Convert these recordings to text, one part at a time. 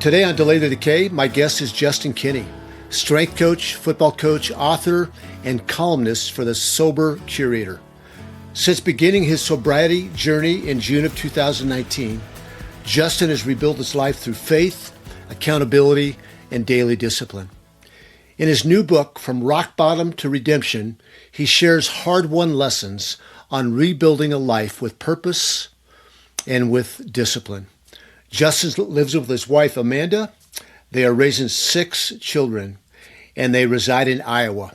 Today on Delay the Decay, my guest is Justin Kinney, strength coach, football coach, author, and columnist for the Sober Curator. Since beginning his sobriety journey in June of 2019, Justin has rebuilt his life through faith, accountability, and daily discipline. In his new book, From Rock Bottom to Redemption, he shares hard-won lessons on rebuilding a life with purpose and with discipline. Justin lives with his wife, Amanda. They are raising 6 children, and they reside in Iowa.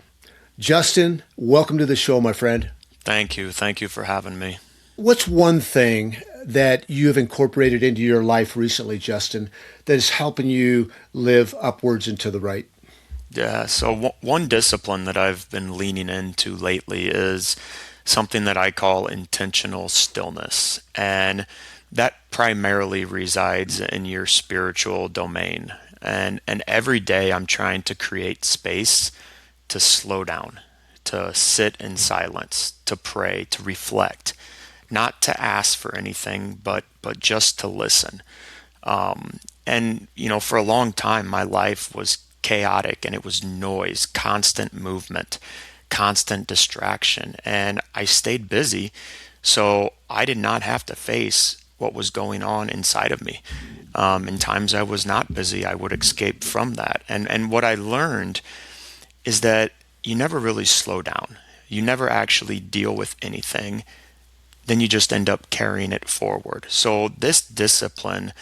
Justin, welcome to the show, my friend. Thank you. Thank you for having me. What's one thing that you have incorporated into your life recently, Justin, that is helping you live upwards and to the right? Yeah, so one discipline that I've been leaning into lately is something that I call intentional stillness. And that primarily resides in your spiritual domain. And every day I'm trying to create space to slow down, to sit in silence, to pray, to reflect, not to ask for anything, but just to listen. And, for a long time, my life was chaotic and it was noise, constant movement, constant distraction. And I stayed busy, so I did not have to face what was going on inside of me. In times I was not busy, I would escape from that. And what I learned is that you never really slow down. You never actually deal with anything. Then you just end up carrying it forward. So this discipline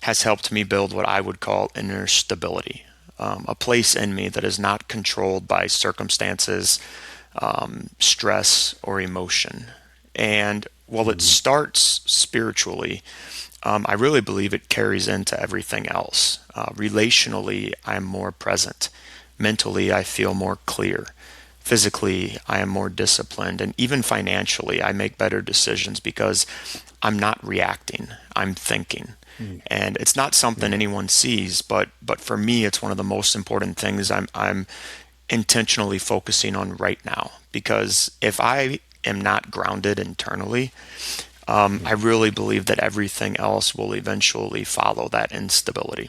has helped me build what I would call inner stability, a place in me that is not controlled by circumstances, stress, or emotion. And while it starts spiritually, I really believe it carries into everything else. Relationally, I'm more present. Mentally, I feel more clear. Physically, I am more disciplined. And even financially, I make better decisions because I'm not reacting, I'm thinking. And it's not something anyone sees, but for me, it's one of the most important things I'm intentionally focusing on right now. Because if I am not grounded internally, I really believe that everything else will eventually follow that instability.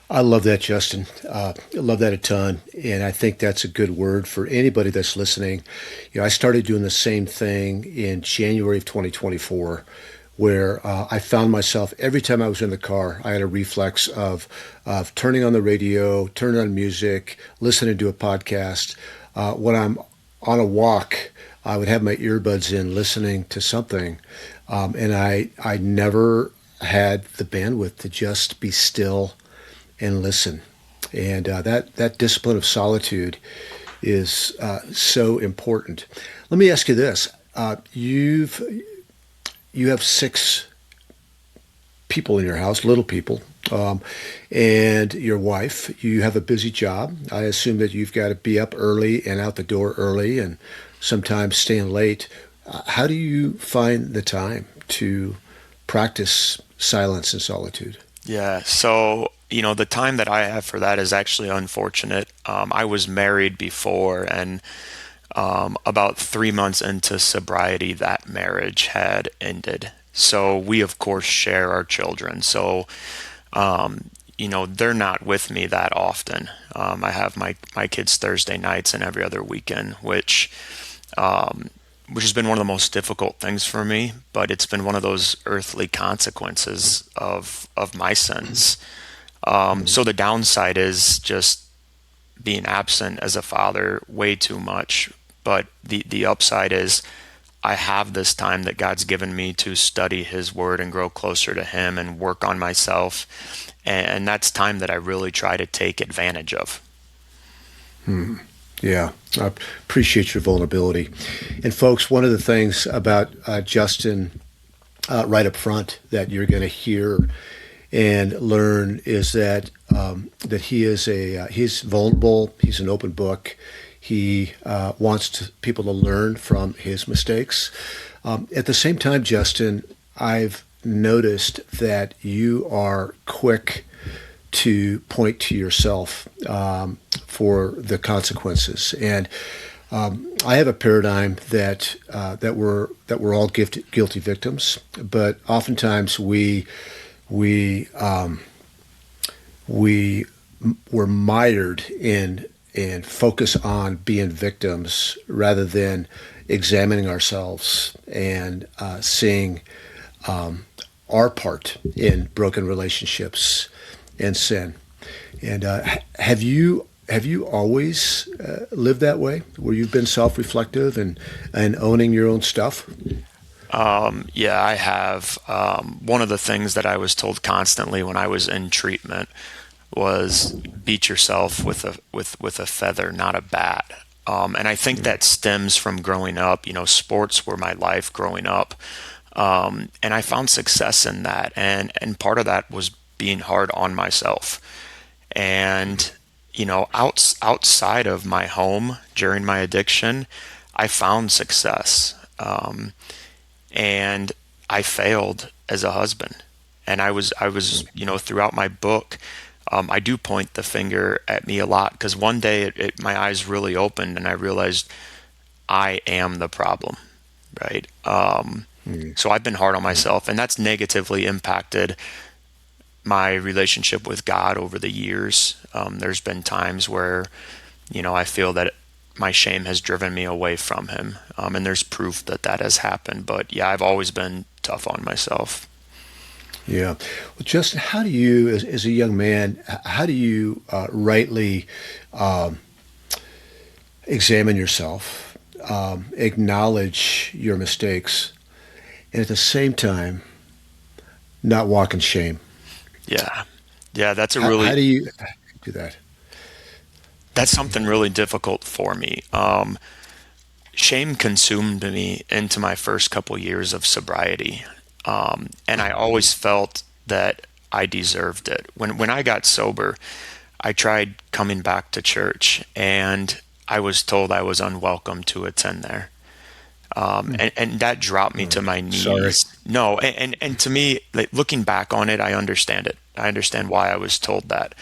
I love that, Justin. I love that a ton. And I think that's a good word for anybody that's listening. I started doing the same thing in January of 2024, where I found myself every time I was in the car, I had a reflex of turning on the radio, turning on music, listening to a podcast. When I'm on a walk, I would have my earbuds in listening to something. And I never had the bandwidth to just be still and listen. And that discipline of solitude is so important. Let me ask you this. You have 6 people in your house, little people, and your wife. You have a busy job. I assume that you've got to be up early and out the door early and sometimes staying late. How do you find the time to practice silence and solitude? Yeah, so, the time that I have for that is actually unfortunate. I was married before, and about 3 months into sobriety, that marriage had ended. So we, of course, share our children. So, they're not with me that often. I have my kids Thursday nights and every other weekend, which has been one of the most difficult things for me, but it's been one of those earthly consequences of my sins. So the downside is just being absent as a father way too much. But the upside is I have this time that God's given me to study His Word and grow closer to Him and work on myself. And that's time that I really try to take advantage of. Yeah, I appreciate your vulnerability. And folks, one of the things about Justin right up front that you're going to hear and learn is that that he's vulnerable. He's an open book. He wants people to learn from his mistakes. At the same time, Justin, I've noticed that you are quick to point to yourself for the consequences. And I have a paradigm that we're all guilty victims, but oftentimes we we were mired in focus on being victims rather than examining ourselves and seeing our part in broken relationships and sin. And have you always lived that way, where you've been self-reflective and owning your own stuff? Yeah, I have. One of the things that I was told constantly when I was in treatment was beat yourself with a feather, not a bat. And I think that stems from growing up. You know, sports were my life growing up, and I found success in that. And part of that was being hard on myself. And outside of my home during my addiction, I found success. And I failed as a husband. And I was, throughout my book, I do point the finger at me a lot because one day my eyes really opened and I realized I am the problem, right? So I've been hard on myself, and that's negatively impacted my relationship with God over the years. There's been times where, I feel that my shame has driven me away from Him, and there's proof that that has happened. But yeah, I've always been tough on myself. Yeah. Well, Justin, how do you, as a young man, how do you rightly examine yourself, acknowledge your mistakes, and at the same time not walk in shame? Yeah, yeah, How do you do that? that's something really difficult for me. Shame consumed me into my first couple years of sobriety. And I always felt that I deserved it. When I got sober, I tried coming back to church and I was told I was unwelcome to attend there. And that dropped me to my Sorry. knees. No, and to me, like, looking back on it, I understand it. I understand why I was told that.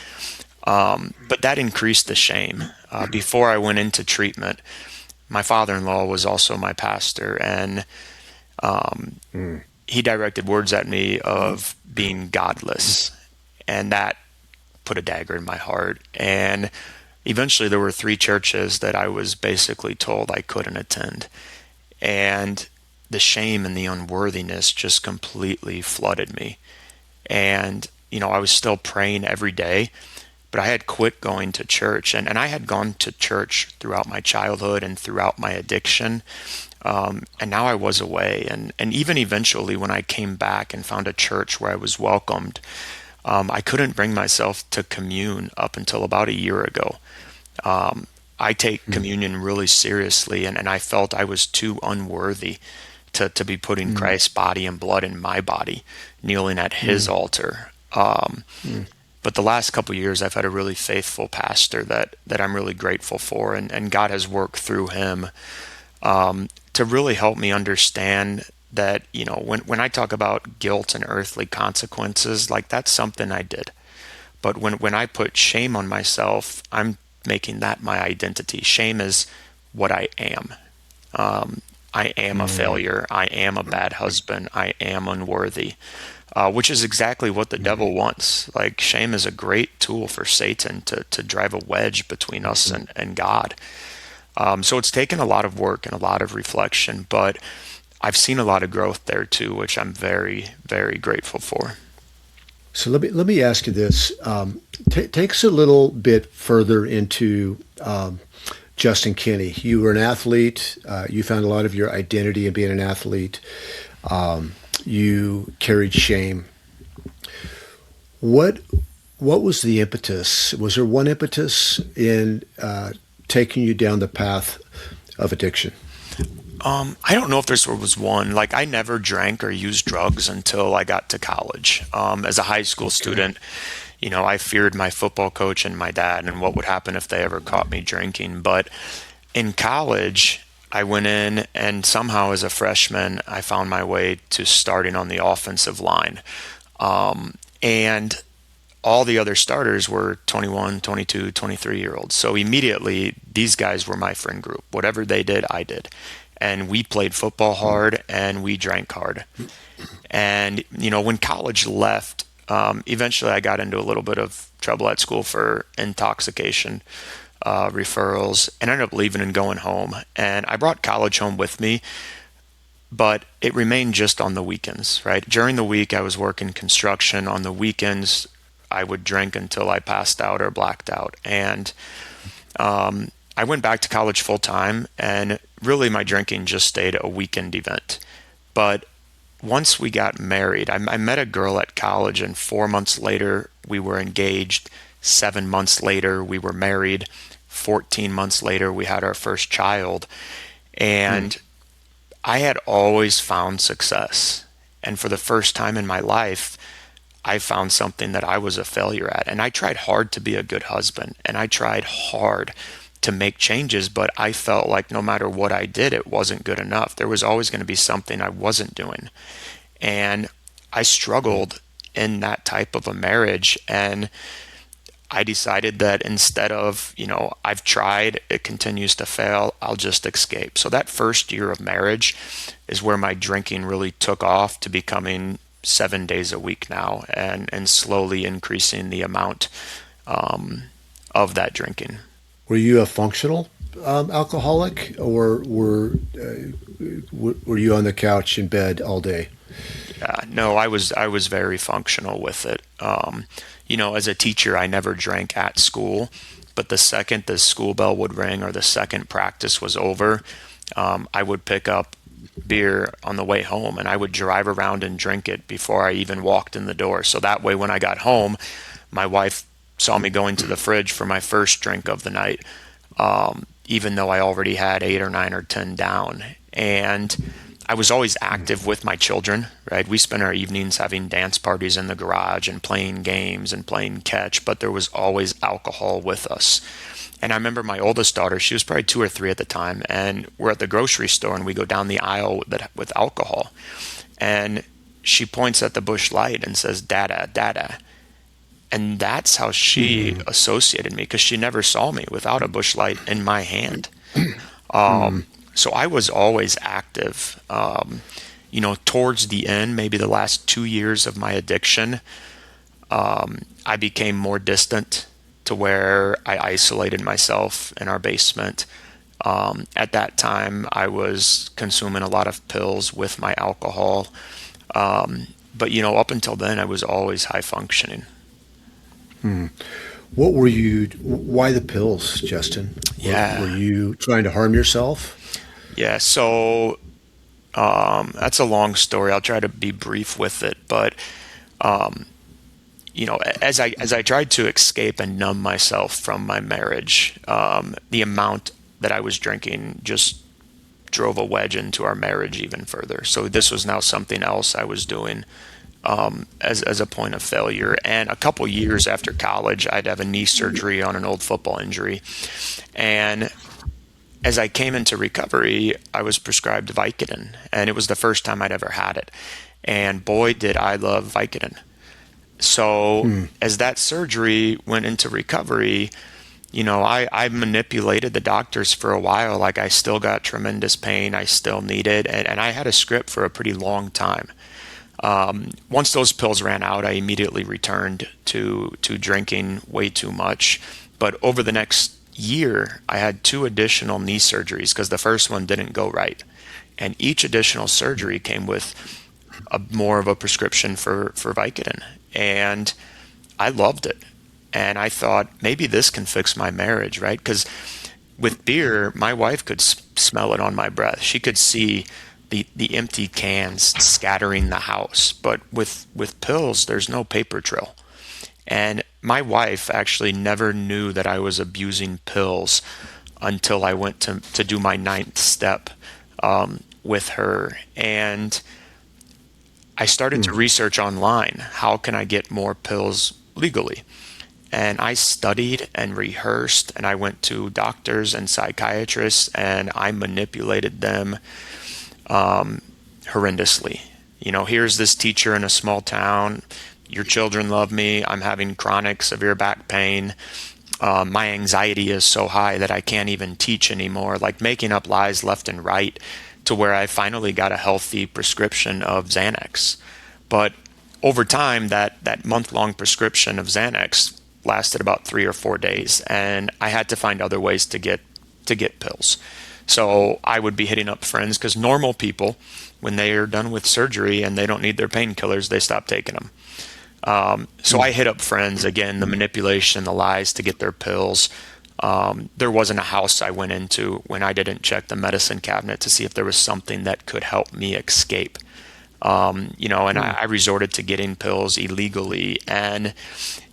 But that increased the shame. Before I went into treatment, my father-in-law was also my pastor, and he directed words at me of being godless, and that put a dagger in my heart. And eventually, there were three churches that I was basically told I couldn't attend, and the shame and the unworthiness just completely flooded me. And I was still praying every day, but I had quit going to church, and I had gone to church throughout my childhood and throughout my addiction. And now I was away. And even eventually, when I came back and found a church where I was welcomed, I couldn't bring myself to commune up until about a year ago. I take communion really seriously, and I felt I was too unworthy to be putting Christ's body and blood in my body, kneeling at His altar. But the last couple of years, I've had a really faithful pastor that I'm really grateful for, and God has worked through him to really help me understand that, when I talk about guilt and earthly consequences, like, that's something I did. But when I put shame on myself, I'm making that my identity. Shame is what I am. I am a failure. I am a bad husband. I am unworthy, which is exactly what the devil wants. Like, shame is a great tool for Satan to drive a wedge between us and God. So it's taken a lot of work and a lot of reflection, but I've seen a lot of growth there too, which I'm very, very grateful for. So let me ask you this. Take us a little bit further into Justin Kinney. You were an athlete. You found a lot of your identity in being an athlete. You carried shame. What was the impetus? Was there one impetus in taking you down the path of addiction? I don't know if there was one. Like, I never drank or used drugs until I got to college. As a high school Okay. student, I feared my football coach and my dad and what would happen if they ever caught me drinking. But in college, I went in and somehow as a freshman, I found my way to starting on the offensive line. And all the other starters were 21, 22, 23-year olds. So immediately, these guys were my friend group. Whatever they did, I did. And we played football hard and we drank hard. And, when college left, Eventually, I got into a little bit of trouble at school for intoxication referrals, and ended up leaving and going home. And I brought college home with me, but it remained just on the weekends, right? During the week, I was working construction. On the weekends, I would drink until I passed out or blacked out. And I went back to college full time, and really my drinking just stayed a weekend event. But once we got married, I met a girl at college, and 4 months later, we were engaged. 7 months later, we were married. 14 months later, we had our first child. And I had always found success. And for the first time in my life, I found something that I was a failure at. And I tried hard to be a good husband, and I tried hard to make changes, but I felt like no matter what I did, it wasn't good enough. There was always going to be something I wasn't doing. And I struggled in that type of a marriage. And I decided that instead of, I've tried, it continues to fail, I'll just escape. So that first year of marriage is where my drinking really took off to becoming 7 days a week now, and slowly increasing the amount of that drinking. Were you a functional alcoholic, or were you on the couch in bed all day? No, I was very functional with it. As a teacher, I never drank at school, but the second the school bell would ring or the second practice was over, I would pick up beer on the way home, and I would drive around and drink it before I even walked in the door. So that way, when I got home, my wife saw me going to the fridge for my first drink of the night, even though I already had 8 or 9 or 10 down. And I was always active with my children, right? We spent our evenings having dance parties in the garage and playing games and playing catch, but there was always alcohol with us. And I remember my oldest daughter, she was probably 2 or 3 at the time, and we're at the grocery store and we go down the aisle with alcohol. And she points at the Busch Light and says, "Dada, Dada." And that's how she associated me, because she never saw me without a Busch Light in my hand. So I was always active. Towards the end, maybe the last 2 years of my addiction, I became more distant, to where I isolated myself in our basement. At that time, I was consuming a lot of pills with my alcohol. But up until then, I was always high functioning. Why the pills, Justin? Yeah. Were you trying to harm yourself? Yeah. So that's a long story. I'll try to be brief with it. But as I tried to escape and numb myself from my marriage, the amount that I was drinking just drove a wedge into our marriage even further. So this was now something else I was doing as a point of failure. And a couple years after college, I'd have a knee surgery on an old football injury. And as I came into recovery, I was prescribed Vicodin, and it was the first time I'd ever had it. And boy, did I love Vicodin. So as that surgery went into recovery, I manipulated the doctors for a while. Like, I still got tremendous pain. I still needed, and I had a script for a pretty long time. Once those pills ran out, I immediately returned to drinking way too much. But over the next year, I had 2 additional knee surgeries because the first one didn't go right. And each additional surgery came with more of a prescription for Vicodin. And I loved it. And I thought, maybe this can fix my marriage, right? Because with beer, my wife could smell it on my breath. She could see the empty cans scattering the house. But with pills, there's no paper trail. And my wife actually never knew that I was abusing pills until I went to do my 9th step with her. And I started to research online, how can I get more pills legally? And I studied and rehearsed, and I went to doctors and psychiatrists, and I manipulated them horrendously. Here's this teacher in a small town. Your children love me. I'm having chronic severe back pain. My anxiety is so high that I can't even teach anymore, like making up lies left and right, to where I finally got a healthy prescription of Xanax. But over time, that month-long prescription of Xanax lasted about 3 or 4 days, and I had to find other ways to get pills. So I would be hitting up friends because normal people, when they are done with surgery and they don't need their painkillers, they stop taking them. So I hit up friends again, the manipulation, the lies to get their pills. There wasn't a house I went into when I didn't check the medicine cabinet to see if there was something that could help me escape. And I resorted to getting pills illegally. And,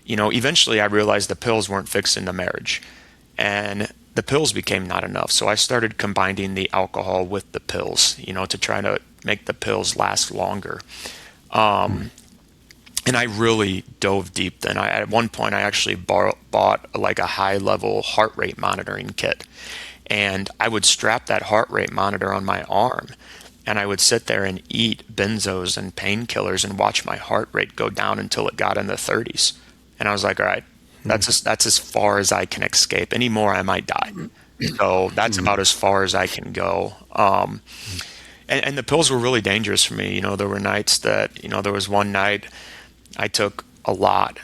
eventually I realized the pills weren't fixing the marriage. And the pills became not enough. So I started combining the alcohol with the pills, to try to make the pills last longer. And I really dove deep then. At one point, I actually bought like a high-level heart rate monitoring kit. And I would strap that heart rate monitor on my arm. And I would sit there and eat benzos and painkillers and watch my heart rate go down until it got in the 30s. And I was like, all right, that's as far as I can escape. Any more, I might die. So that's about as far as I can go. And the pills were really dangerous for me. There were nights that, there was one night I took a lot,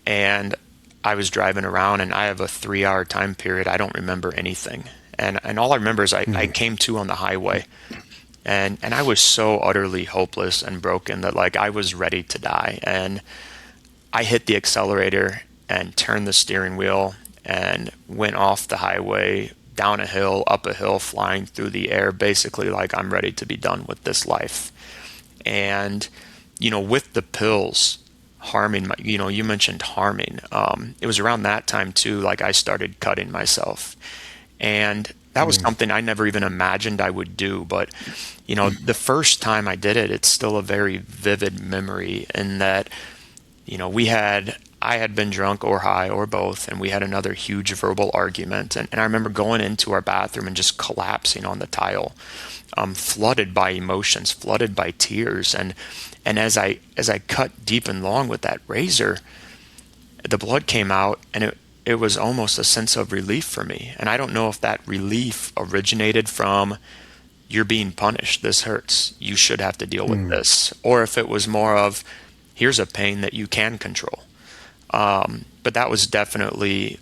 and I was driving around, and I have a 3-hour time period. I don't remember anything. And all I remember is I came to on the highway, and I was so utterly hopeless and broken that like I was ready to die. And I hit the accelerator and turned the steering wheel and went off the highway, down a hill, up a hill, flying through the air, basically like I'm ready to be done with this life. And, with the pills harming my, you mentioned harming. It was around that time too, like I started cutting myself. And that was something I never even imagined I would do. But, the first time I did it, it's still a very vivid memory in that, I had been drunk or high or both, and we had another huge verbal argument. And I remember going into our bathroom and just collapsing on the tile, flooded by emotions, flooded by tears. And as I cut deep and long with that razor, the blood came out, and it was almost a sense of relief for me. And I don't know if that relief originated from you're being punished, this hurts, you should have to deal with this, or if it was more of here's a pain that you can control. But that was definitely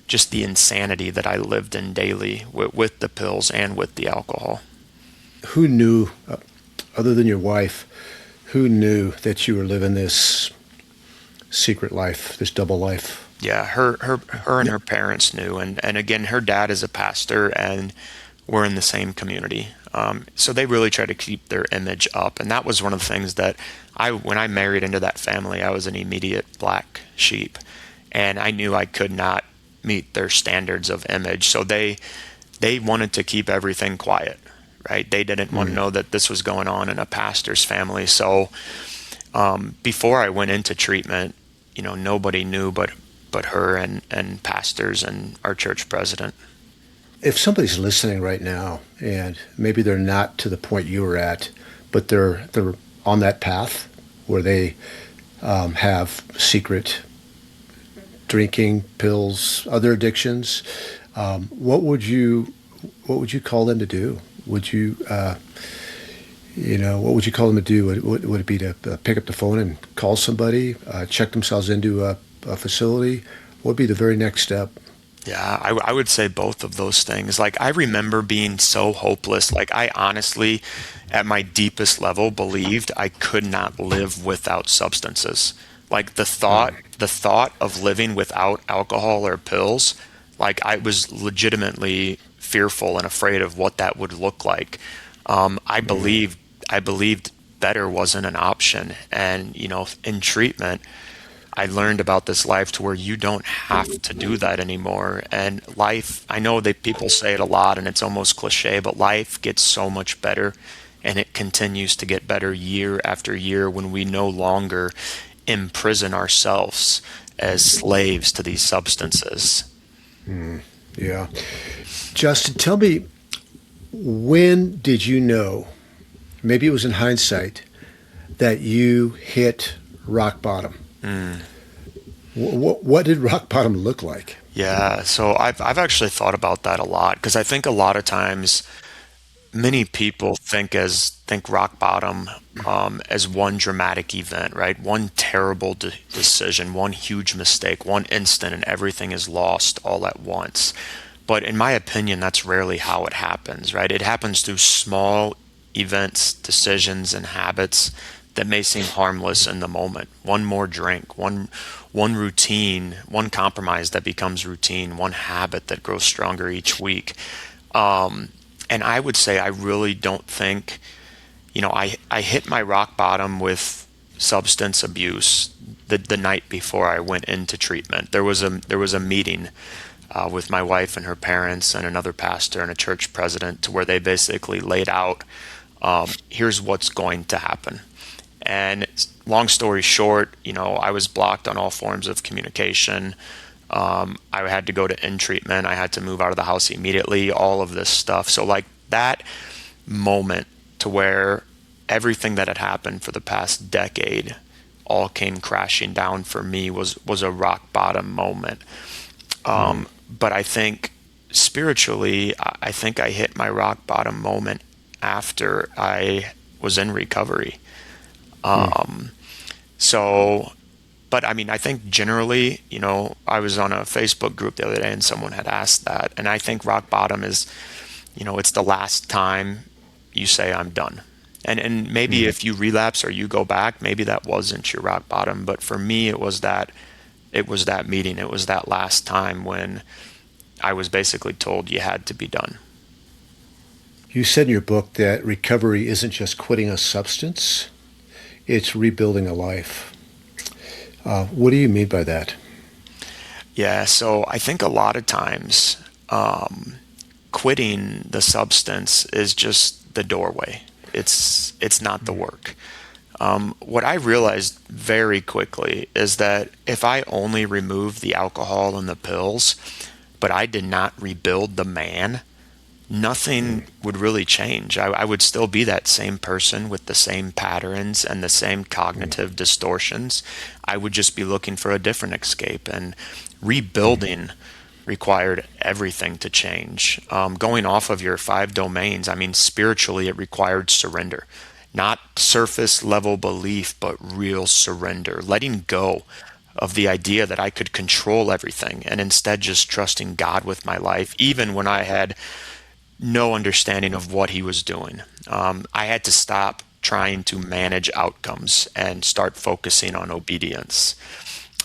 just the insanity that I lived in daily with the pills and with the alcohol. Who knew, other than your wife, who knew that you were living this secret life, this double life? Yeah, her and her parents knew, and again, her dad is a pastor, and we're in the same community. So they really try to keep their image up, and that was one of the things that when I married into that family, I was an immediate black sheep, and I knew I could not meet their standards of image. So they wanted to keep everything quiet, right? They didn't want to know that this was going on in a pastor's family. So before I went into treatment, nobody knew but her and pastors and our church president. If somebody's listening right now, and maybe they're not to the point you were at, but they're on that path where they have secret drinking, pills, other addictions, what would you call them to do? Would you what would you call them to do? Would it be to pick up the phone and call somebody, check themselves into a facility? What would be the very next step? Yeah, I would say both of those things. Like, I remember being so hopeless. Like, I honestly, at my deepest level, believed I could not live without substances. Like, the thought of living without alcohol or pills, like, I was legitimately fearful and afraid of what that would look like. I believed better wasn't an option. And, in treatment, I learned about this life to where you don't have to do that anymore. And life, I know that people say it a lot and it's almost cliche, but life gets so much better, and it continues to get better year after year when we no longer imprison ourselves as slaves to these substances. Yeah. Justin, tell me, when did you know, maybe it was in hindsight, that you hit rock bottom? What did rock bottom look like? Yeah, so I've actually thought about that a lot, because I think a lot of times many people think rock bottom as one dramatic event, right? One terrible decision, one huge mistake, one instant, and everything is lost all at once. But in my opinion, that's rarely how it happens, right? It happens through small events, decisions, and habits that may seem harmless in the moment. One more drink, one routine, one compromise that becomes routine, one habit that grows stronger each week. And I would say I really don't think, I hit my rock bottom with substance abuse the night before I went into treatment. There was a meeting with my wife and her parents and another pastor and a church president to where they basically laid out, here's what's going to happen. And long story short, I was blocked on all forms of communication. I had to go to in treatment. I had to move out of the house immediately, all of this stuff. So, like that moment to where everything that had happened for the past decade all came crashing down for me was a rock bottom moment. But I think spiritually, I think I hit my rock bottom moment after I was in recovery. So, but I mean, I think generally, I was on a Facebook group the other day and someone had asked that. And I think rock bottom is, it's the last time you say, I'm done. And maybe if you relapse or you go back, maybe that wasn't your rock bottom. But for me, it was that meeting. It was that last time when I was basically told you had to be done. You said in your book that recovery isn't just quitting a substance, it's rebuilding a life. What do you mean by that? Yeah, so I think a lot of times quitting the substance is just the doorway. It's not the work. What I realized very quickly is that if I only removed the alcohol and the pills, but I did not rebuild the man, nothing would really change. I would still be that same person with the same patterns and the same cognitive distortions. I would just be looking for a different escape. And rebuilding required everything to change. Going off of your five domains, I mean, spiritually, it required surrender. Not surface level belief, but real surrender, letting go of the idea that I could control everything and instead just trusting God with my life, even when I had no understanding of what he was doing. I had to stop trying to manage outcomes and start focusing on obedience.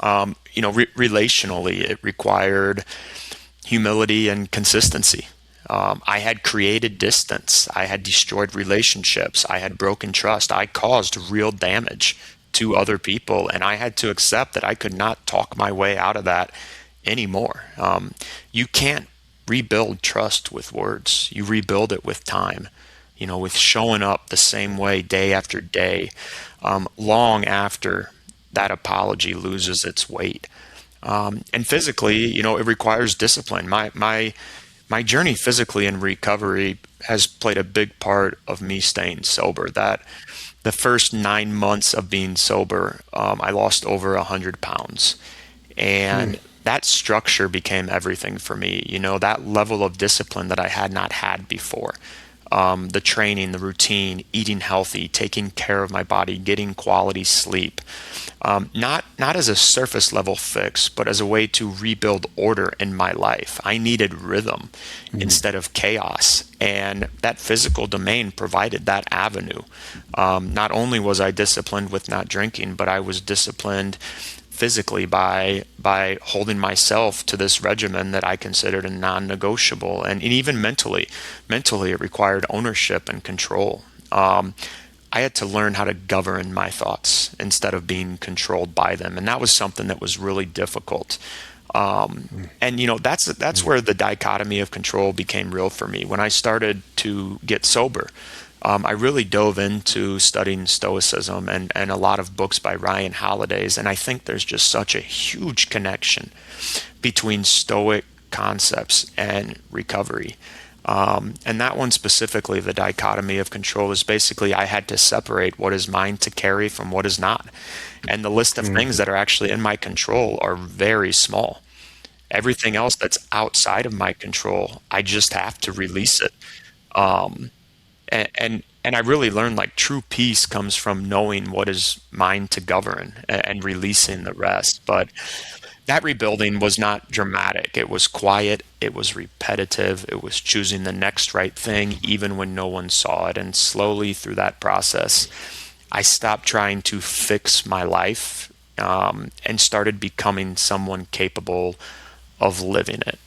Relationally, it required humility and consistency. I had created distance. I had destroyed relationships. I had broken trust. I caused real damage to other people, and I had to accept that I could not talk my way out of that anymore. You can't rebuild trust with words. You rebuild it with time, with showing up the same way day after day, long after that apology loses its weight. And physically, it requires discipline. My journey physically in recovery has played a big part of me staying sober. That the first 9 months of being sober, I lost over 100 pounds, and that structure became everything for me. That level of discipline that I had not had before. The training, the routine, eating healthy, taking care of my body, getting quality sleep. Not as a surface level fix, but as a way to rebuild order in my life. I needed rhythm instead of chaos, and that physical domain provided that avenue. Not only was I disciplined with not drinking, but I was disciplined physically by holding myself to this regimen that I considered a non-negotiable, and even mentally it required ownership and control. I had to learn how to govern my thoughts instead of being controlled by them, and that was something that was really difficult. And that's where the dichotomy of control became real for me. When I started to get sober, I really dove into studying Stoicism and a lot of books by Ryan Holidays, and I think there's just such a huge connection between Stoic concepts and recovery. And that one specifically, the dichotomy of control, is basically I had to separate what is mine to carry from what is not. And the list of things that are actually in my control are very small. Everything else that's outside of my control, I just have to release it. And I really learned like true peace comes from knowing what is mine to govern and releasing the rest. But that rebuilding was not dramatic. It was quiet, it was repetitive, it was choosing the next right thing even when no one saw it. And slowly through that process, I stopped trying to fix my life, and started becoming someone capable of living it.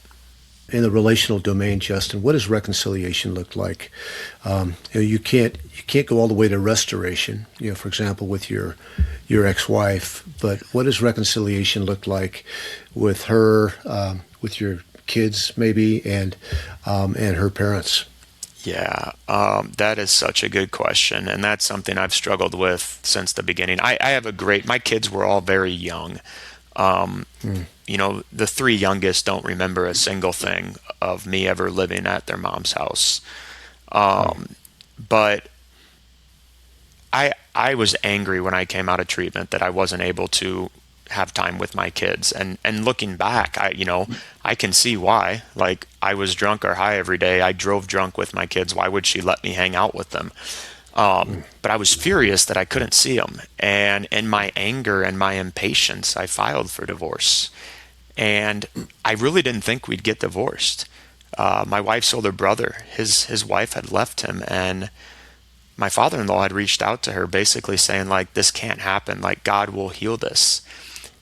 In the relational domain, Justin, what does reconciliation look like? You can't go all the way to restoration. For example, with your ex-wife, but what does reconciliation look like with her, with your kids, maybe, and her parents? Yeah, that is such a good question, and that's something I've struggled with since the beginning. I have my kids were all very young. Mm, The three youngest don't remember a single thing of me ever living at their mom's house. mm, But I was angry when I came out of treatment that I wasn't able to have time with my kids. And looking back, I can see why. Like I was drunk or high every day. I drove drunk with my kids. Why would she let me hang out with them? mm, But I was furious that I couldn't see them. And in my anger and my impatience, I filed for divorce. And I really didn't think we'd get divorced. My wife's older brother, his wife had left him, and my father-in-law had reached out to her basically saying like this can't happen, like God will heal this.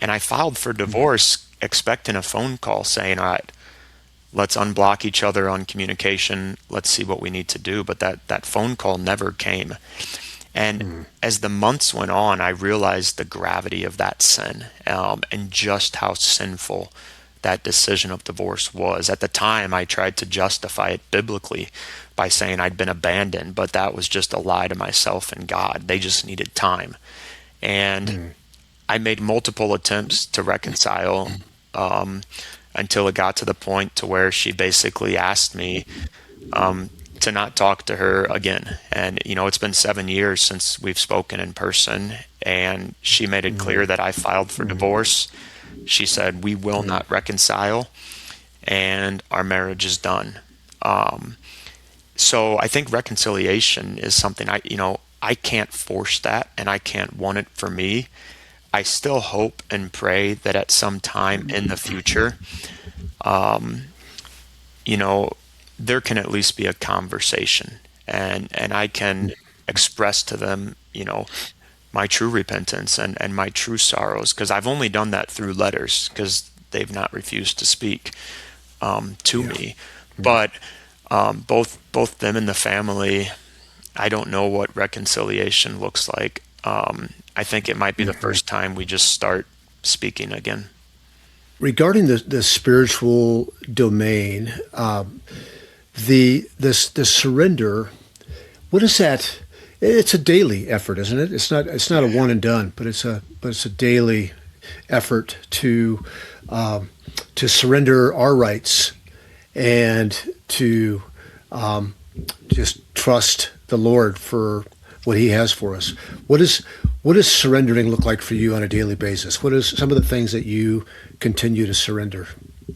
And I filed for mm, divorce expecting a phone call saying, all right, let's unblock each other on communication, let's see what we need to do. But that phone call never came. And mm. as the months went on, I realized the gravity of that sin, and just how sinful that decision of divorce was. At the time, I tried to justify it biblically by saying I'd been abandoned, but that was just a lie to myself and God. They just needed time. And Mm. I made multiple attempts to reconcile, um, until it got to the point to where she basically asked me, to not talk to her again. And, it's been 7 years since we've spoken in person. And she made it clear that I filed for Mm. divorce. She said, we will Mm. not reconcile and our marriage is done. Um, so I think reconciliation is something I can't force that and I can't want it for me. I still hope and pray that at some time in the future, you know, there can at least be a conversation and I can express to them, my true repentance and my true sorrows because I've only done that through letters because they've not refused to speak, to Yeah. me. Mm. But both them and the family, I don't know what reconciliation looks like. I think it might be the Mhm. first time we just start speaking again. Regarding the spiritual domain, the surrender. What is that? It's a daily effort, isn't it? It's not a Yeah. one and done, but it's a daily effort um, to surrender our rights and to just trust the Lord for what He has for us. What is what does surrendering look like for you on a daily basis? What is some of the things that you continue to surrender?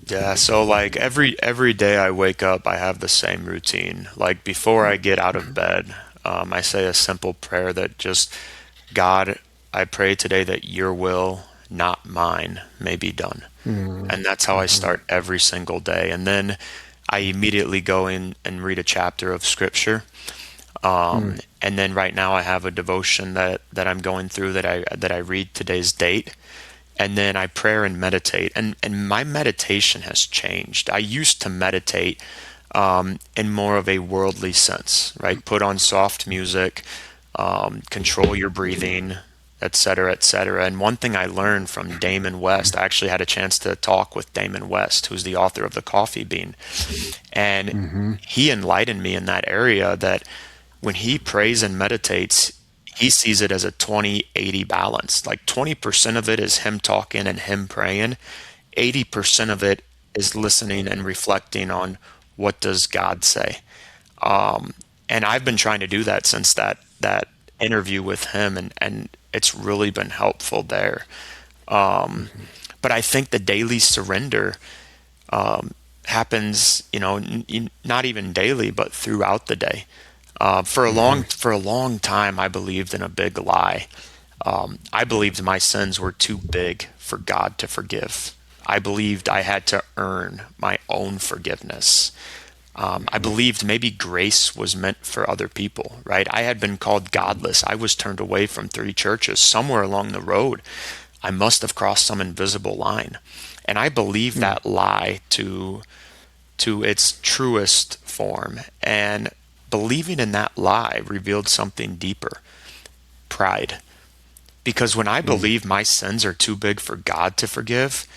Yeah, so like every day I wake up, I have the same routine. Like before I get out of bed, I say a simple prayer that just, God, I pray today that your will, not mine, may be done. And that's how I Mm-hmm. start every single day. And then I immediately go in and read a chapter of scripture. And then right now I have a devotion that I'm going through that I read today's date. And then I pray and meditate. And my meditation has changed. I used to meditate, in more of a worldly sense, right? Put on soft music, control your breathing, et cetera, et cetera. And one thing I learned from Damon West, I actually had a chance to talk with Damon West, who's the author of The Coffee Bean. And Mm-hmm. he enlightened me in that area that when he prays and meditates, he sees it as a 20-80 balance. Like 20% of it is him talking and him praying, 80% of it is listening and reflecting on what does God say. And I've been trying to do that since that interview with him, and it's really been helpful there. But I think the daily surrender happens, not even daily, but throughout the day. For a long time, I believed in a big lie. I believed my sins were too big for God to forgive. I believed I had to earn my own forgiveness. I believed maybe grace was meant for other people, right? I had been called godless. I was turned away from 3 churches. Somewhere along the road, I must have crossed some invisible line. And I believed that lie to its truest form. And believing in that lie revealed something deeper: pride. Because when I believe my sins are too big for God to forgive,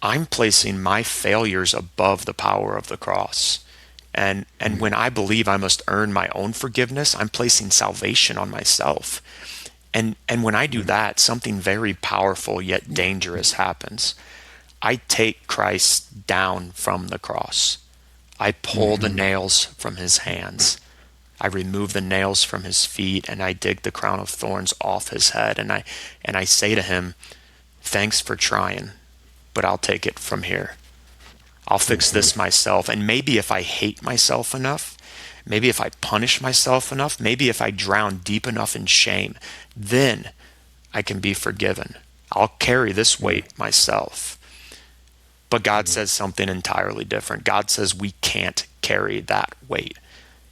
I'm placing my failures above the power of the cross. And when I believe I must earn my own forgiveness, I'm placing salvation on myself. And when I do that, something very powerful yet dangerous happens. I take Christ down from the cross. I pull the nails from his hands. I remove the nails from his feet, and I dig the crown of thorns off his head. And I say to him, thanks for trying, but I'll take it from here. I'll fix this myself. And maybe if I hate myself enough, maybe if I punish myself enough, maybe if I drown deep enough in shame, then I can be forgiven. I'll carry this weight myself. But God says something entirely different. God says we can't carry that weight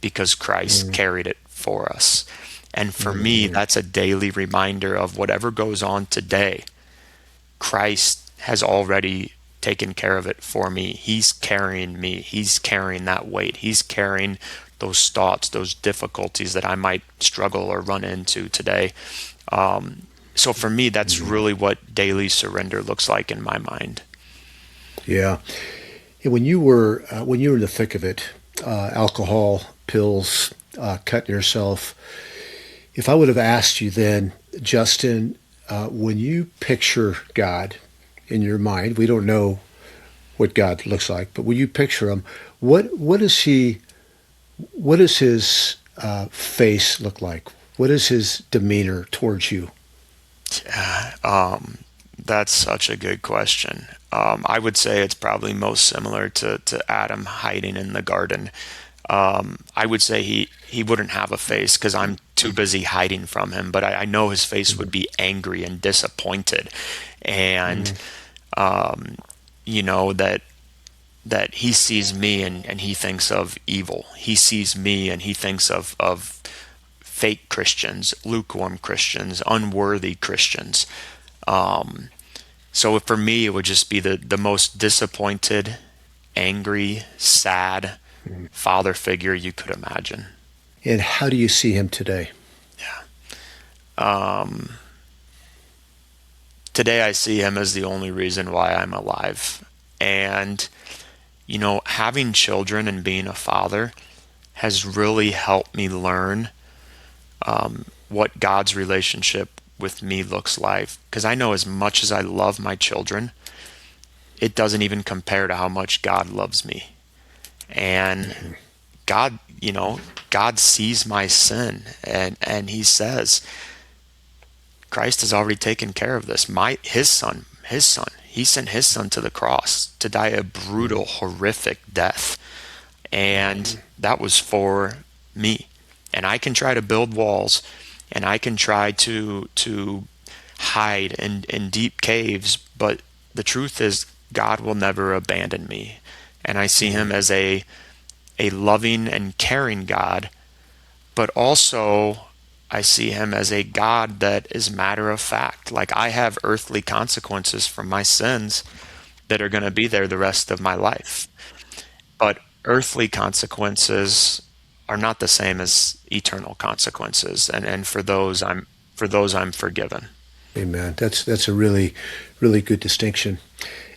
because Christ carried it for us. And for me, that's a daily reminder of whatever goes on today, Christ has already taken care of it for me. He's carrying me. He's carrying that weight. He's carrying those thoughts, those difficulties that I might struggle or run into today. So for me, that's really what daily surrender looks like in my mind. Yeah. And when you were in the thick of it, alcohol, pills, cutting yourself, if I would have asked you then, Justin, when you picture God in your mind, we don't know what God looks like, but when you picture him, what is he? What does his face look like? What is his demeanor towards you? That's such a good question. I would say it's probably most similar to Adam hiding in the garden. I would say he wouldn't have a face because I'm too busy hiding from him, but I know his face would be angry and disappointed. And, you know, that he sees me and he thinks of evil. He sees me and he thinks of fake Christians, lukewarm Christians, unworthy Christians. So for me, it would just be the most disappointed, angry, sad father figure you could imagine. And how do you see him today? Today, I see him as the only reason why I'm alive. And, you know, having children and being a father has really helped me learn what God's relationship with me looks like. Because I know as much as I love my children, it doesn't even compare to how much God loves me. And God, you know, God sees my sin and he says, Christ has already taken care of this. His son, he sent his son to the cross to die a brutal, horrific death. And that was for me. And I can try to build walls and I can try to hide in deep caves, but the truth is God will never abandon me. And I see him as a loving and caring God, but also I see him as a God that is matter of fact. Like I have earthly consequences for my sins that are going to be there the rest of my life. But earthly consequences are not the same as eternal consequences. And for those I'm forgiven. Amen. That's a really, really good distinction.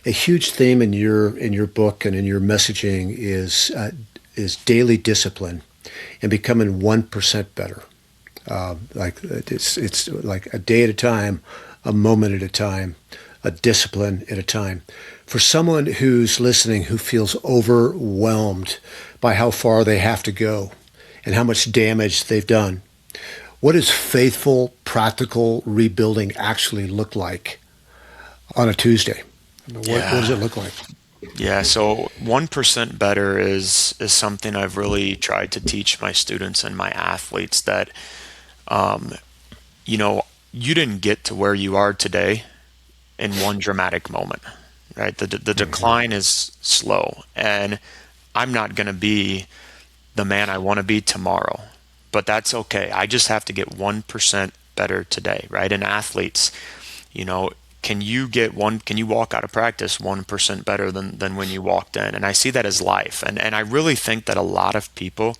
A huge theme in your book and in your messaging is daily discipline and becoming 1% better. Like it's like a day at a time, a moment at a time, a discipline at a time. For someone who's listening who feels overwhelmed by how far they have to go and how much damage they've done, what does faithful, practical rebuilding actually look like on a Tuesday? What does it look like? Yeah, so 1% better is something I've really tried to teach my students and my athletes that you know, you didn't get to where you are today in one dramatic moment, right? The decline is slow, and I'm not going to be the man I want to be tomorrow, but that's okay. I just have to get 1% better today, right? And athletes, you know, can you walk out of practice 1% better than when you walked in? And I see that as life. And I really think that a lot of people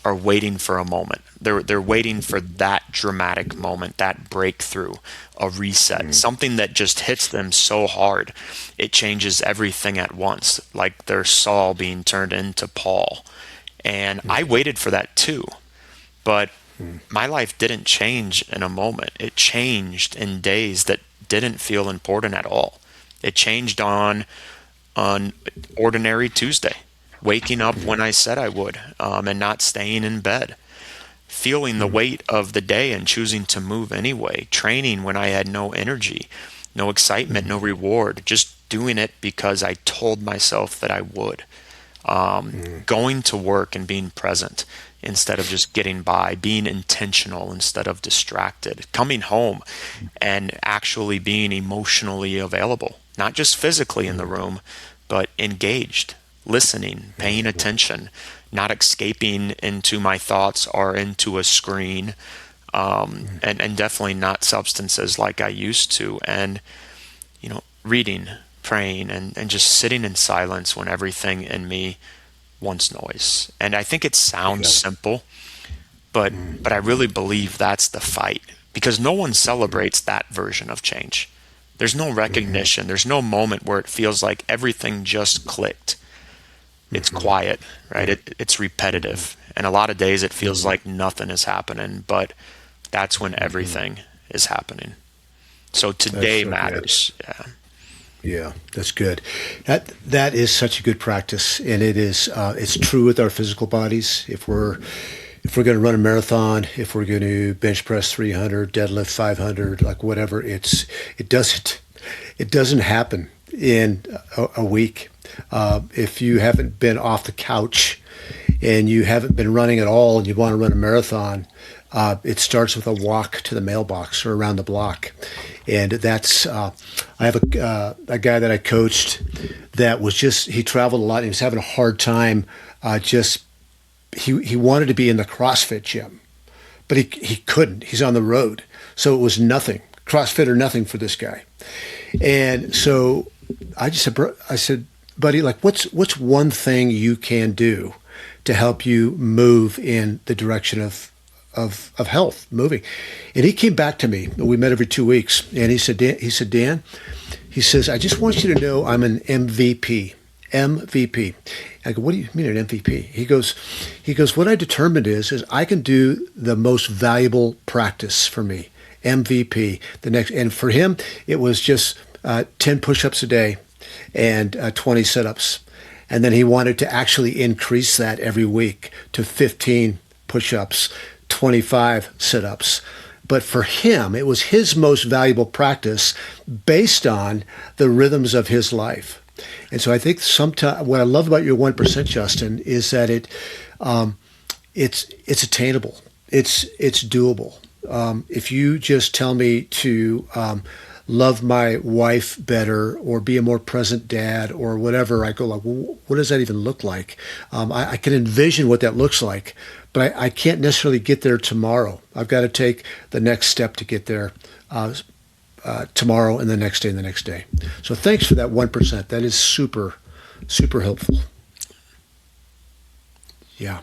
are waiting for a moment. They're waiting for that dramatic moment, that breakthrough, a reset, something that just hits them so hard it changes everything at once, like their Saul being turned into Paul. And I waited for that too, but my life didn't change in a moment. It changed in days that didn't feel important at all. It changed on ordinary Tuesday, waking up when I said I would, and not staying in bed, feeling the weight of the day and choosing to move anyway, training when I had no energy, no excitement, no reward, just doing it because I told myself that I would. Going to work and being present instead of just getting by, being intentional instead of distracted, coming home and actually being emotionally available, not just physically in the room, but engaged, listening, paying attention, not escaping into my thoughts or into a screen, and definitely not substances like I used to. And, reading, praying, and just sitting in silence when everything in me wants noise. And I think it sounds Yeah. simple, but I really believe that's the fight because no one celebrates that version of change. There's no recognition. There's no moment where it feels like everything just clicked. It's quiet, right? It's repetitive. And a lot of days it feels like nothing is happening, but that's when everything is happening. So That's today so good. matters. Yeah. Yeah, that's good. That is such a good practice, and it's true with our physical bodies. If we're going to run a marathon, if we're going to bench press 300, deadlift 500, like whatever, it doesn't it doesn't happen in a week. If you haven't been off the couch and you haven't been running at all, and you want to run a marathon, it starts with a walk to the mailbox or around the block, and that's. I have a guy that I coached that was just he traveled a lot and he was having a hard time. Just he wanted to be in the CrossFit gym, but he couldn't. He's on the road, so it was nothing CrossFit or nothing for this guy. And so I just said, I said, buddy, like what's one thing you can do to help you move in the direction of health, moving? And he came back to me. We met every 2 weeks, and Dan, he says, I just want you to know I'm an MVP. MVP. I go, what do you mean an MVP? He goes, what I determined is I can do the most valuable practice for me. MVP. And for him, it was just 10 push-ups a day and 20 sit-ups. And then he wanted to actually increase that every week to 15 push-ups, 25 sit-ups. But for him, it was his most valuable practice based on the rhythms of his life. And so I think sometimes what I love about your 1%, Justin, is that it's attainable. It's doable. If you just tell me to love my wife better or be a more present dad or whatever, I go like, well, what does that even look like? I can envision what that looks like, but I can't necessarily get there tomorrow. I've got to take the next step to get there tomorrow and the next day and the next day. So thanks for that 1%. That is super, super helpful. Yeah.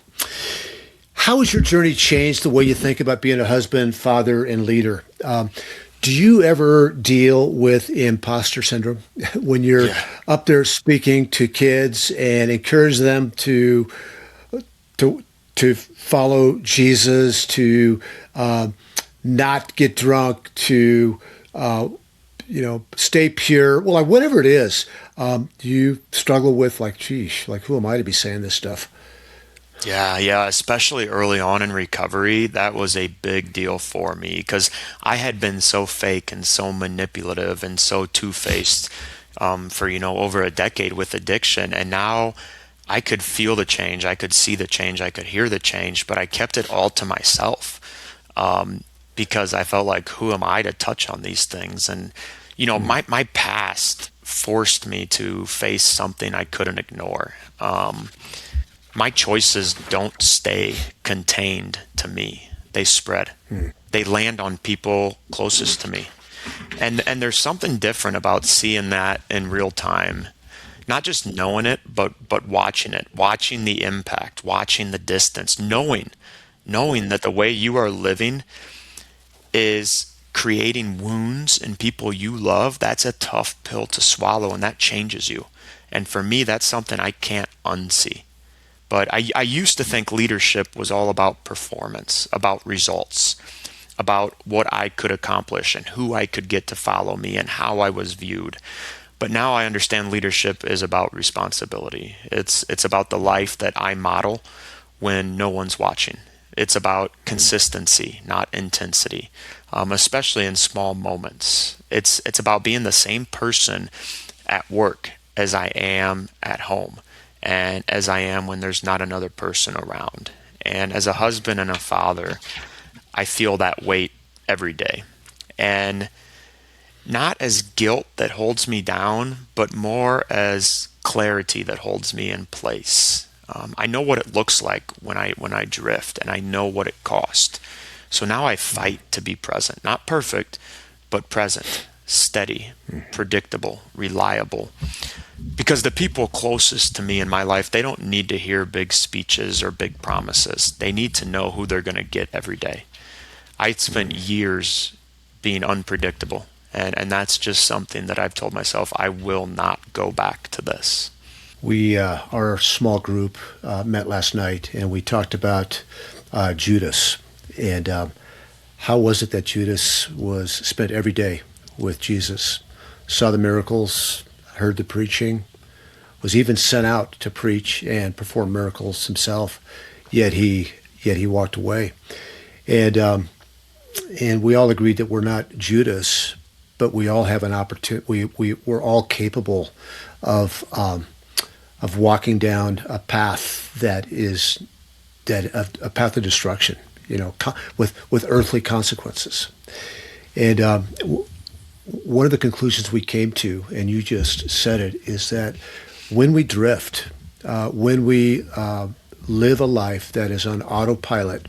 How has your journey changed the way you think about being a husband, father, and leader? Do you ever deal with imposter syndrome when you're Yeah. up there speaking to kids and encourage them to to follow Jesus, to not get drunk, to stay pure? Well, like whatever it is, do you struggle with like, geez, like who am I to be saying this stuff? Yeah, yeah, especially early on in recovery, that was a big deal for me because I had been so fake and so manipulative and so two-faced for, over a decade with addiction. And now I could feel the change. I could see the change. I could hear the change, but I kept it all to myself. Because I felt like, who am I to touch on these things? And, my past forced me to face something I couldn't ignore. My choices don't stay contained to me. They spread. They land on people closest to me. And there's something different about seeing that in real time. Not just knowing it, but watching it, watching the impact, watching the distance, knowing that the way you are living is creating wounds in people you love. That's a tough pill to swallow, and that changes you. And for me, that's something I can't unsee. But I used to think leadership was all about performance, about results, about what I could accomplish and who I could get to follow me and how I was viewed. But now I understand leadership is about responsibility. It's about the life that I model when no one's watching. It's about consistency, not intensity, especially in small moments. It's about being the same person at work as I am at home and as I am when there's not another person around. And as a husband and a father, I feel that weight every day. And not as guilt that holds me down, but more as clarity that holds me in place. I know what it looks like when I drift, and I know what it cost. So now I fight to be present, not perfect, but present, steady, predictable, reliable. Because the people closest to me in my life, they don't need to hear big speeches or big promises. They need to know who they're going to get every day. I spent years being unpredictable, and that's just something that I've told myself I will not go back to this. Our small group met last night, and we talked about Judas and how was it that Judas was spent every day with Jesus, saw the miracles, heard the preaching, was even sent out to preach and perform miracles himself, yet he walked away, and we all agreed that we're not Judas, but we all have an opportunity. We're all capable of walking down a path a path of destruction, with earthly consequences. And one of the conclusions we came to, and you just said it, is that when we drift, when we live a life that is on autopilot,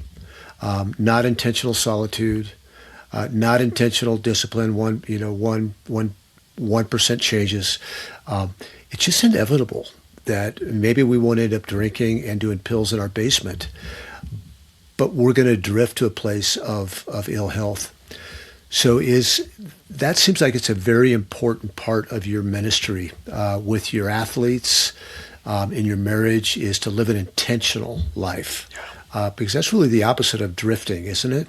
not intentional solitude, not intentional discipline, 1% changes, it's just inevitable that maybe we won't end up drinking and doing pills in our basement, but we're going to drift to a place of ill health. So that seems like it's a very important part of your ministry with your athletes, in your marriage, is to live an intentional life, because that's really the opposite of drifting, isn't it?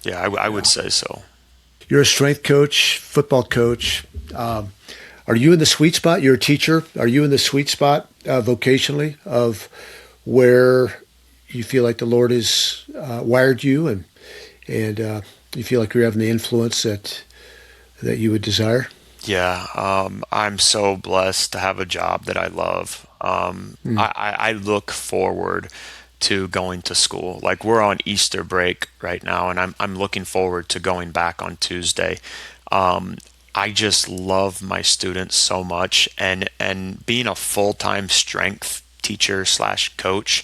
Yeah, I would say so. You're a strength coach, football coach. Are you in the sweet spot? You're a teacher. Are you in the sweet spot vocationally of where you feel like the Lord has wired you, and you feel like you're having the influence that you would desire? Yeah, I'm so blessed to have a job that I love. I look forward to going to school. Like, we're on Easter break right now, and I'm looking forward to going back on Tuesday. I just love my students so much, and being a full-time strength teacher slash coach,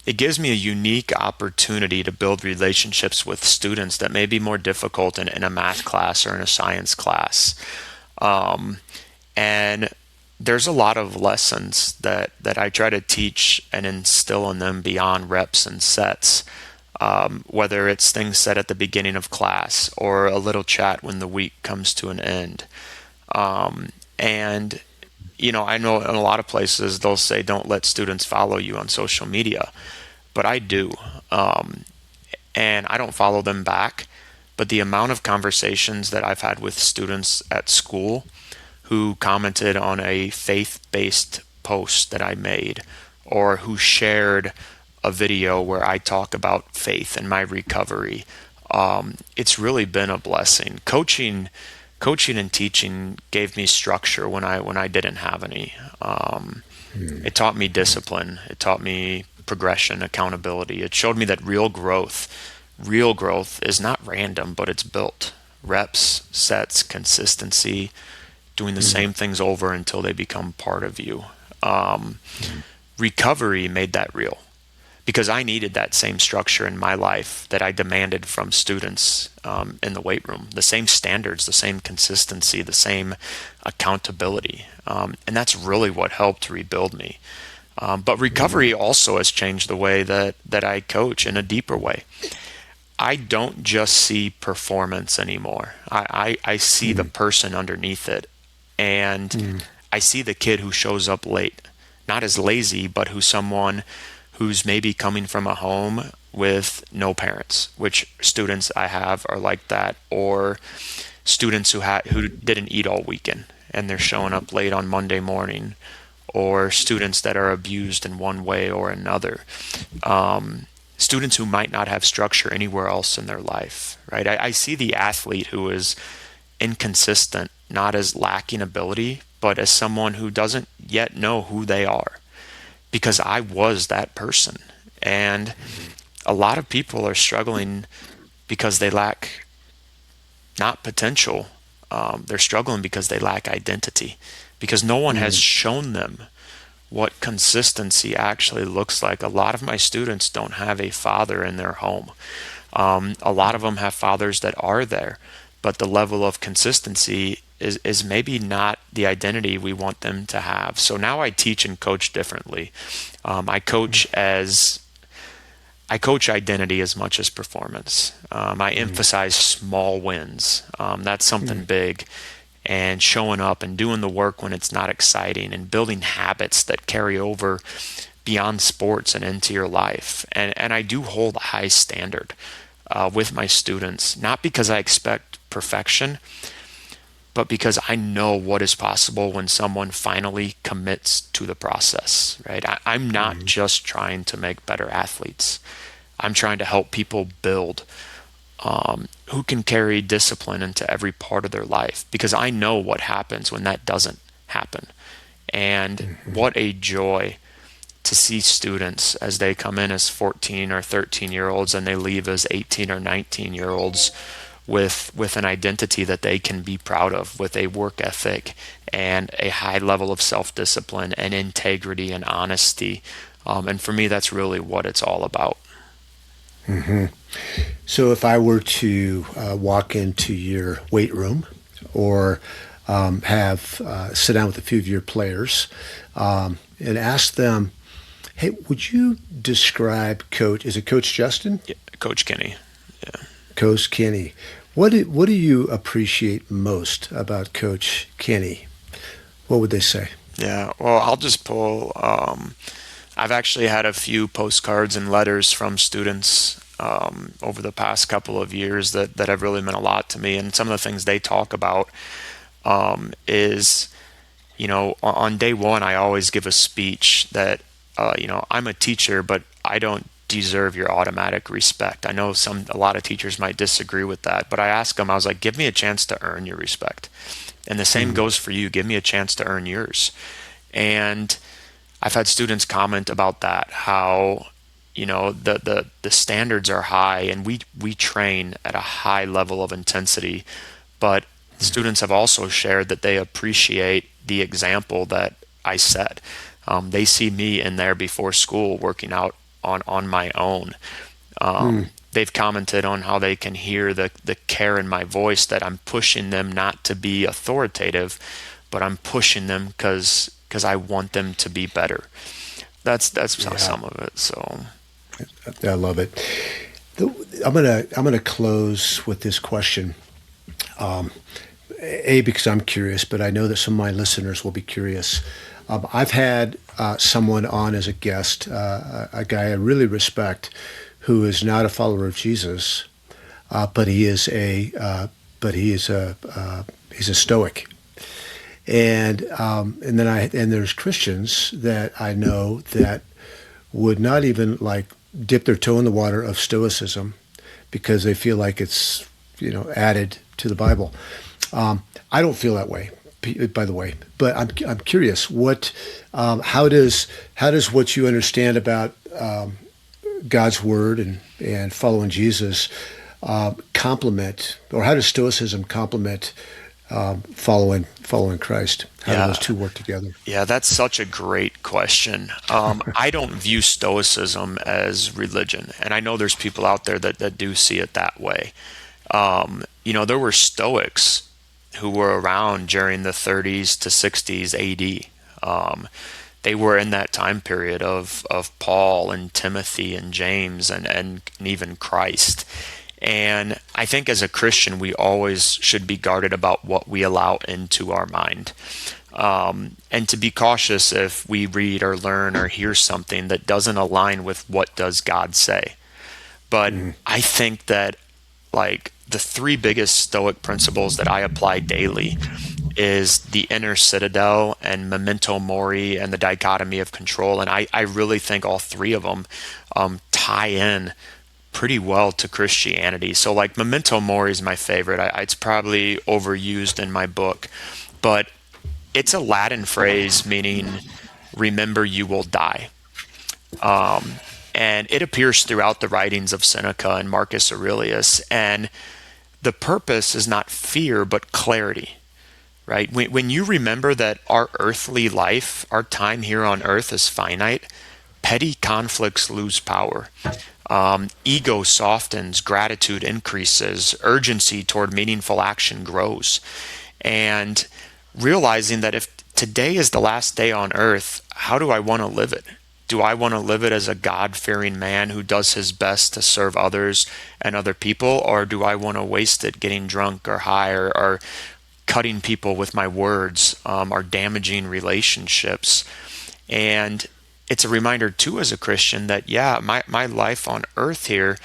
it gives me a unique opportunity to build relationships with students that may be more difficult in a math class or in a science class. And there's a lot of lessons that I try to teach and instill in them beyond reps and sets, whether it's things said at the beginning of class or a little chat when the week comes to an end. And, I know in a lot of places they'll say, don't let students follow you on social media, but I do. And I don't follow them back. But the amount of conversations that I've had with students at school who commented on a faith-based post that I made, or who shared a video where I talk about faith and my recovery, it's really been a blessing. Coaching coaching and teaching gave me structure when I didn't have any. It taught me discipline. It taught me progression, accountability. It showed me that real growth is not random, but it's built. Reps, sets, consistency, doing the same things over until they become part of you. Um, Recovery made that real because I needed that same structure in my life that I demanded from students in the weight room, the same standards, the same consistency, the same accountability. And that's really what helped rebuild me. But recovery also has changed the way that I coach in a deeper way. I don't just see performance anymore. I see the person underneath it. And I see the kid who shows up late, not as lazy, but who's someone who's maybe coming from a home with no parents, which students I have are like that, or students who didn't eat all weekend and they're showing up late on Monday morning, or students that are abused in one way or another. Students who might not have structure anywhere else in their life, right? I see the athlete who is inconsistent, not as lacking ability, but as someone who doesn't yet know who they are, because I was that person. And a lot of people are struggling because they lack not potential. They're struggling because they lack identity, because no one has shown them what consistency actually looks like. A lot of my students don't have a father in their home. A lot of them have fathers that are there, but the level of consistency is maybe not the identity we want them to have. So now I teach and coach differently. I coach identity as much as performance. I emphasize small wins. That's something big. And showing up and doing the work when it's not exciting, and building habits that carry over beyond sports and into your life. And I do hold a high standard with my students, not because I expect perfection, but because I know what is possible when someone finally commits to the process, right? I'm not just trying to make better athletes. I'm trying to help people build who can carry discipline into every part of their life, because I know what happens when that doesn't happen. And what a joy to see students as they come in as 14 or 13-year-olds and they leave as 18 or 19-year-olds with an identity that they can be proud of, with a work ethic and a high level of self-discipline and integrity and honesty. And for me, that's really what it's all about. So if I were to walk into your weight room, or have sit down with a few of your players and ask them, hey, would you describe Coach? Is it Coach Justin? Yeah, Coach Kinney. Yeah. Coach Kinney. What do you appreciate most about Coach Kinney? What would they say? Yeah, well, I'll just pull. I've actually had a few postcards and letters from students over the past couple of years that have really meant a lot to me. And some of the things they talk about is, on day one, I always give a speech that, I'm a teacher, but I don't deserve your automatic respect. I know a lot of teachers might disagree with that, but I ask them, I was like, give me a chance to earn your respect. And the same goes for you. Give me a chance to earn yours. And I've had students comment about that, how, the standards are high, and we train at a high level of intensity, but students have also shared that they appreciate the example that I set. They see me in there before school working out on my own. They've commented on how they can hear the care in my voice, that I'm pushing them not to be authoritative, but I'm pushing them because I want them to be better. That's some of it. So I love it. I'm gonna close with this question. Because I'm curious, but I know that some of my listeners will be curious. I've had someone on as a guest, a guy I really respect, who is not a follower of Jesus, but he's a Stoic, and there's Christians that I know that would not even dip their toe in the water of Stoicism because they feel like it's added to the Bible. I don't feel that way, by the way. But I'm curious. How does what you understand about God's word and following Jesus complement, or how does Stoicism complement following Christ? How do those Yeah. two work together? Yeah, that's such a great question. I don't view Stoicism as religion, and I know there's people out there that do see it that way. There were Stoics who were around during the 30s to 60s AD. They were in that time period of Paul and Timothy and James and even Christ. And I think as a Christian, we always should be guarded about what we allow into our mind. And to be cautious if we read or learn or hear something that doesn't align with what does God say. But I think that like the three biggest Stoic principles that I apply daily is the inner citadel and memento mori and the dichotomy of control. And I really think all three of them tie in pretty well to Christianity. So like memento mori is my favorite. It's probably overused in my book, but it's a Latin phrase meaning remember you will die. And it appears throughout the writings of Seneca and Marcus Aurelius. And the purpose is not fear, but clarity, right? When you remember that our earthly life, our time here on earth is finite, petty conflicts lose power. Ego softens, gratitude increases, urgency toward meaningful action grows. And realizing that if today is the last day on earth, how do I want to live it? Do I want to live it as a God-fearing man who does his best to serve others and other people, or do I want to waste it getting drunk or high or cutting people with my words, or damaging relationships? And it's a reminder too as a Christian that my life on earth here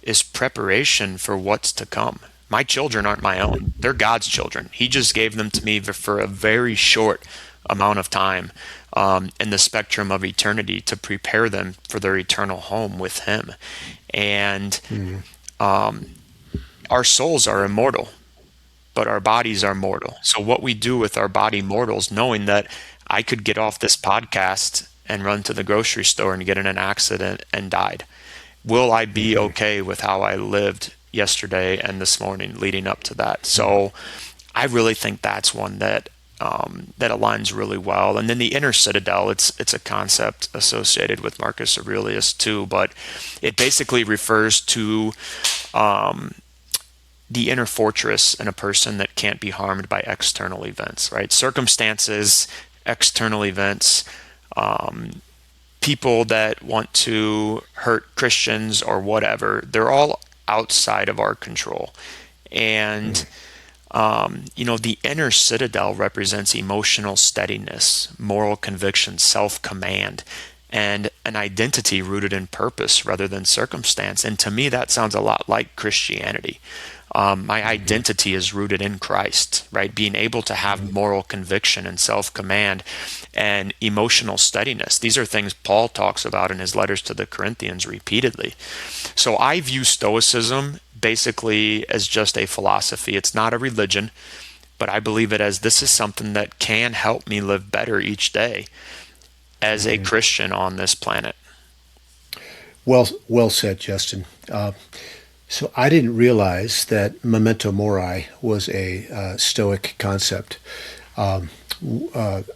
is preparation for what's to come. My children aren't my own. They're God's children. He just gave them to me for a very short amount of time in the spectrum of eternity to prepare them for their eternal home with Him. And our souls are immortal, but our bodies are mortal. So what we do with our body mortals, knowing that I could get off this podcast and run to the grocery store and get in an accident and died. Will I be okay with how I lived yesterday and this morning leading up to that? So I really think that's one that aligns really well. And then the inner citadel, it's a concept associated with Marcus Aurelius too, but it basically refers to the inner fortress in a person that can't be harmed by external events, right? Circumstances, external events, people that want to hurt Christians or whatever, they're all outside of our control. And the inner citadel represents emotional steadiness, moral conviction, self-command, and an identity rooted in purpose rather than circumstance. And to me, that sounds a lot like Christianity. My identity is rooted in Christ, right? Being able to have moral conviction and self-command and emotional steadiness. These are things Paul talks about in his letters to the Corinthians repeatedly. So I view Stoicism basically as just a philosophy. It's not a religion, but I believe it as this is something that can help me live better each day as a Christian on this planet. Well said, Justin. So I didn't realize that memento mori was a Stoic concept. On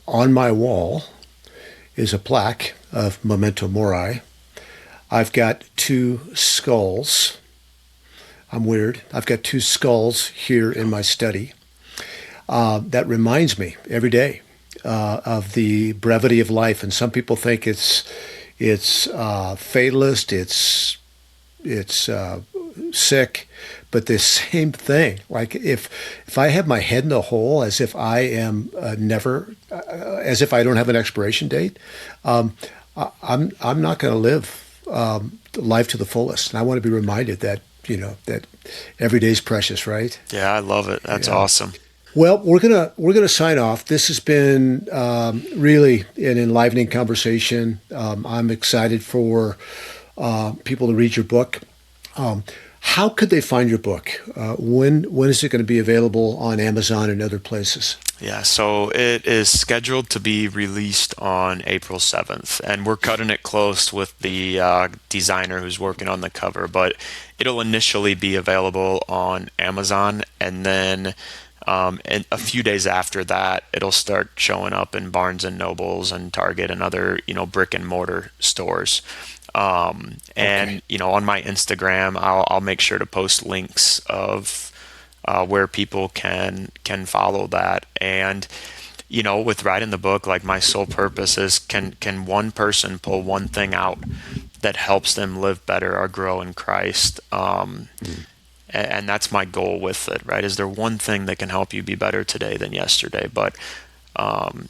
my wall is a plaque of memento mori. I've got two skulls. I'm weird. I've got two skulls here in my study. That reminds me every day of the brevity of life. And some people think it's fatalist. It's sick, but the same thing. Like if I have my head in the hole, as if I am never, as if I don't have an expiration date, I'm not going to live life to the fullest. And I want to be reminded that that every day is precious, right? Yeah, I love it. That's Yeah. awesome. Well, we're gonna sign off. This has been really an enlivening conversation. I'm excited for people to read your book. How could they find your book? When is it going to be available on Amazon and other places? Yeah, so it is scheduled to be released on April 7th, and we're cutting it close with the designer who's working on the cover, but it'll initially be available on Amazon, and then and a few days after that, it'll start showing up in Barnes and Nobles and Target and other, brick and mortar stores. And Okay. on my Instagram, I'll make sure to post links of where people can follow that. And with writing the book, like my sole purpose is can one person pull one thing out that helps them live better or grow in Christ. And that's my goal with it, right? Is there one thing that can help you be better today than yesterday? But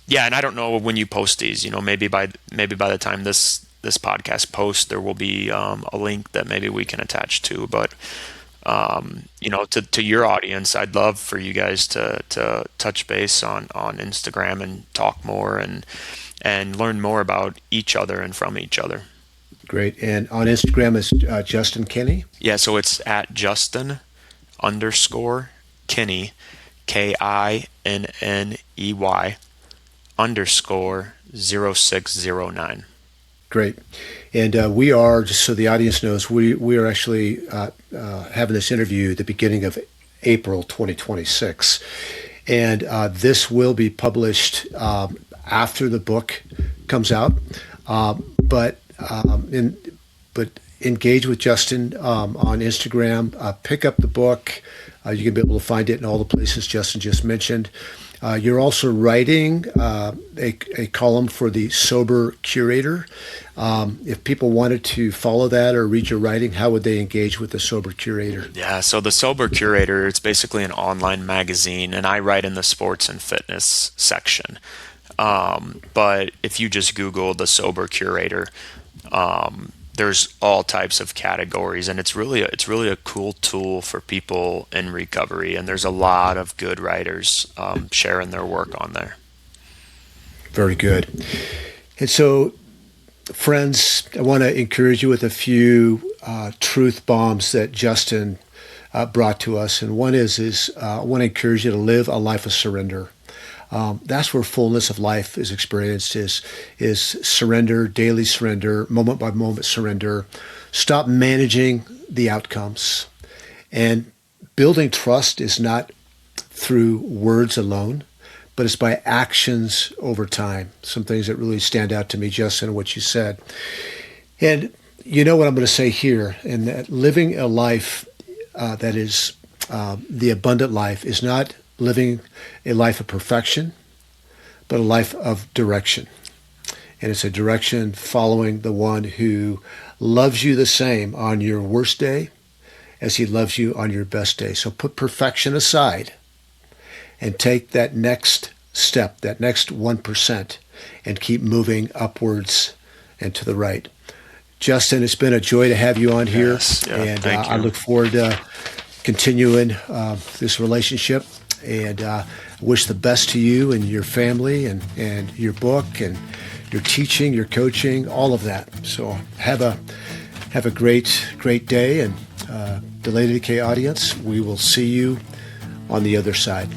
yeah, and I don't know when you post these. Maybe by the time this podcast posts, there will be a link that maybe we can attach to. But to your audience, I'd love for you guys to touch base on Instagram and talk more and learn more about each other and from each other. Great. And on Instagram is Justin Kinney. Yeah, so it's at Justin underscore Kinney, Kinney underscore 0609. Great. And we are, just so the audience knows, we are actually having this interview at the beginning of April 2026. And this will be published after the book comes out. But engage with Justin on Instagram. Pick up the book. You can be able to find it in all the places Justin just mentioned. You're also writing a column for the Sober Curator. If people wanted to follow that or read your writing, how would they engage with the Sober Curator? Yeah, so the Sober Curator, it's basically an online magazine, and I write in the sports and fitness section. But if you just Google the Sober Curator, there's all types of categories, and it's really a cool tool for people in recovery. And there's a lot of good writers sharing their work on there. Very good. And so, friends, I want to encourage you with a few truth bombs that Justin brought to us. And one is I want to encourage you to live a life of surrender. That's where fullness of life is experienced, is surrender, daily surrender, moment by moment surrender. Stop managing the outcomes. And building trust is not through words alone, but it's by actions over time. Some things that really stand out to me, Justin, what you said. And you know what I'm going to say here, and that living a life that is the abundant life is not living a life of perfection, but a life of direction. And it's a direction following the one who loves you the same on your worst day as he loves you on your best day. So put perfection aside and take that next step, that next 1%, and keep moving upwards and to the right. Justin, it's been a joy to have you on here. Yes, yeah, and thank you. I look forward to continuing this relationship. And wish the best to you and your family and your book and your teaching, your coaching, all of that. So have a great day, and Delay the Decay audience, we will see you on the other side.